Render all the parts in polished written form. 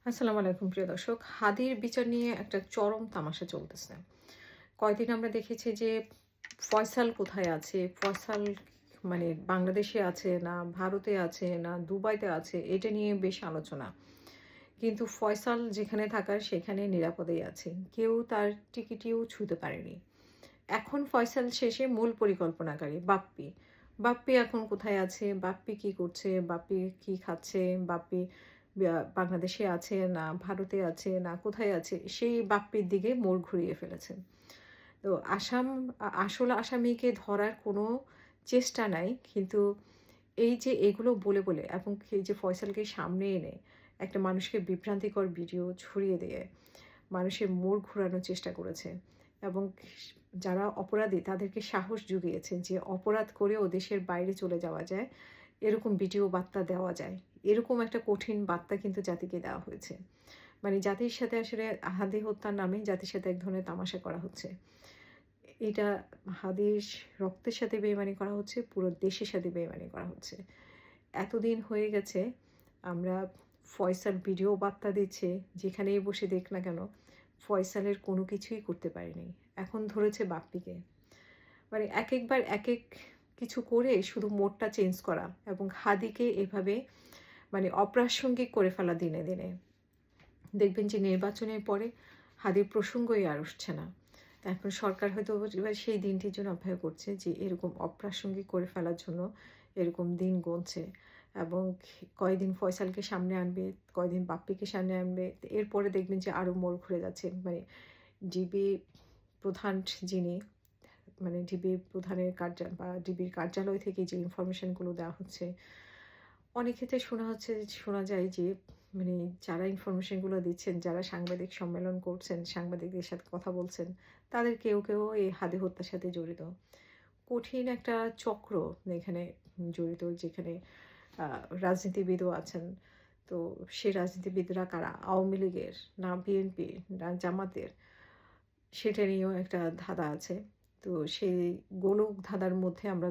আসসালামু আলাইকুম প্রিয় দর্শক। হাদির বিচার নিয়ে একটা চরম তামাশা চলতেছে। কয়দিন আমরা দেখেছি যে ফয়সাল কোথায় আছে? ফয়সাল মানে বাংলাদেশে আছে না ভারতে আছে না দুবাইতে আছে এটা নিয়ে বেশ আলোচনা। কিন্তু ফয়সাল যেখানে থাকার সেখানে নিরাপদেই আছে। কেউ তার টিকিটিও ছুঁতে পারেনি। এখন ফয়সাল শেষে মূল পরিকল্পনাকারী বাপ্পি। বাপ্পি এখন কোথায় আছে? বাপ্পি কি করছে? বাপ্পি কি খাচ্ছে? বাপ্পি বাংলাদেশে আছে না ভারতে আছে না কোথায় আছে? সেই বাপ্পির দিকে মোড় ঘুরিয়ে ফেলেছে। তো আসল আসামিকে ধরার কোনো চেষ্টা নাই। কিন্তু এই যে এগুলো বলে এবং এই যে ফয়সালকে সামনে এনে একটা মানুষকে বিভ্রান্তিকর ভিডিও ছড়িয়ে দিয়ে মানুষের মোড় ঘোরানোর চেষ্টা করেছে এবং যারা অপরাধী তাদেরকে সাহস জুগিয়েছে যে অপরাধ করেও দেশের বাইরে চলে যাওয়া যায়, এরকম ভিডিও বার্তা দেওয়া যায়। এরকম একটা কঠিন বার্তা কিন্তু জাতিকে দেওয়া হয়েছে। মানে জাতির সাথে আসলে হাদি হত্যার নামে জাতির সাথে এক ধরনের তামাশা করা হচ্ছে। এটা হাদির রক্তের সাথে বেইমানি করা হচ্ছে, পুরো দেশের সাথে বেইমানি করা হচ্ছে। এতদিন হয়ে গেছে আমরা ফয়সাল ভিডিও বার্তা দিচ্ছে, যেখানেই বসে দেখ না কেন, ফয়সালের কোনো কিছুই করতে পারেনি। এখন ধরেছে বাপ্পিকে। মানে একেকবার একেক কিছু করে শুধু মোডটা চেঞ্জ করা এবং হাদিকে এভাবে মানে অপ্রাসঙ্গিক করে ফেলা দিনে, দিনে। দেখবেন যে নির্বাচনের পরে হাদির প্রসঙ্গই আর উঠছে না। এখন সরকার হয়তো এবার সেই দিনটির জন্য অপেক্ষা করছে যে এরকম অপ্রাসঙ্গিক করে ফেলার জন্য এরকম দিন গুনছে এবং কয়দিন ফয়সালকে সামনে আনবে, কয়দিন বাপ্পিকে সামনে আনবে। এরপরে দেখবেন যে আরও মোড় ঘুরে যাচ্ছে। মানে ডিবি প্রধান যিনি মানে ডিবি প্রধানের বা ডিবির কার্যালয় থেকে যে ইনফরমেশনগুলো দেওয়া হচ্ছে, অনেক ক্ষেত্রে শোনা যায় যে মানে যারা ইনফরমেশনগুলো দিচ্ছেন, যারা সাংবাদিক সম্মেলন করছেন, সাংবাদিকদের সাথে কথা বলছেন, তাদের কেউ এই হাদি হত্যার সাথে জড়িত। কঠিন একটা চক্র এখানে জড়িত, যেখানে রাজনীতিবিদও আছেন। তো সেই রাজনীতিবিদরা কারা? আওয়ামী লীগের না বিএনপির না জামাতের? সেটা নিয়েও একটা ধাঁধা আছে। তো সেই গোলক ধাঁধার মধ্যে আমরা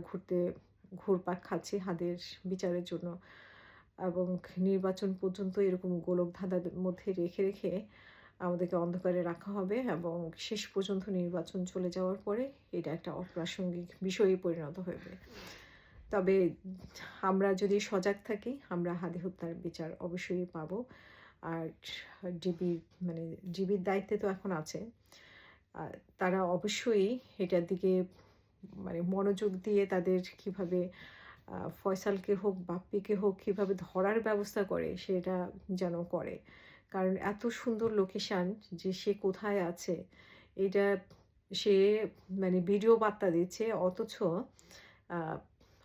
ঘুরপাক খাচ্ছি হাদের বিচারের জন্য এবং নির্বাচন পর্যন্ত এরকম গোলক ধাঁধার মধ্যে রেখে আমাদেরকে অন্ধকারে রাখা হবে এবং শেষ পর্যন্ত নির্বাচন চলে যাওয়ার পরে এটা একটা অপ্রাসঙ্গিক বিষয়ে পরিণত হবে। তবে আমরা যদি সজাগ থাকি, আমরা হাদি হত্যার বিচার অবশ্যই পাবো। আর ডিবি মানে ডিবির দায়িত্বে তো এখন আছে। তারা অবশ্যই এটার দিকে মানে মনোযোগ দিয়ে তাদের কিভাবে ফয়সালকে হোক, বাপ্পিকে হোক কিভাবে ধরার ব্যবস্থা করে সেটা যেন করে। কারণ এত সুন্দর লোকেশান যে সে কোথায় আছে এটা সে মানে ভিডিও বার্তা দিচ্ছে, অথচ আ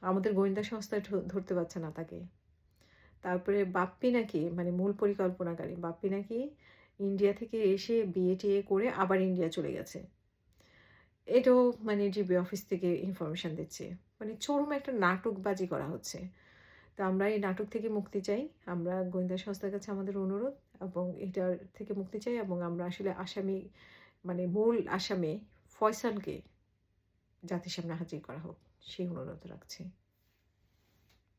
আমাদের গোয়েন্দা সংস্থা ধরতে পারছে না তাকে। তারপরে বাপ্পি নাকি মানে মূল পরিকল্পনাকারী। বাপ্পি নাকি ইন্ডিয়া থেকে এসে বিয়ে-টিয়ে করে আবার ইন্ডিয়া চলে গেছে। এটাও মানে ডিবি অফিস থেকে ইনফরমেশন দিচ্ছে। মানে চরম একটা নাটকবাজি করা হচ্ছে। তো আমরা এই নাটক থেকে মুক্তি চাই। আমরা গোয়েন্দা সংস্থার কাছে আমাদের অনুরোধ এবং এটার থেকে মুক্তি চাই এবং আমরা আসলে আসামি মানে মূল আসামি ফয়সালকে জাতির সামনে হাজির করা হোক, সেই অনুরোধ রাখছি।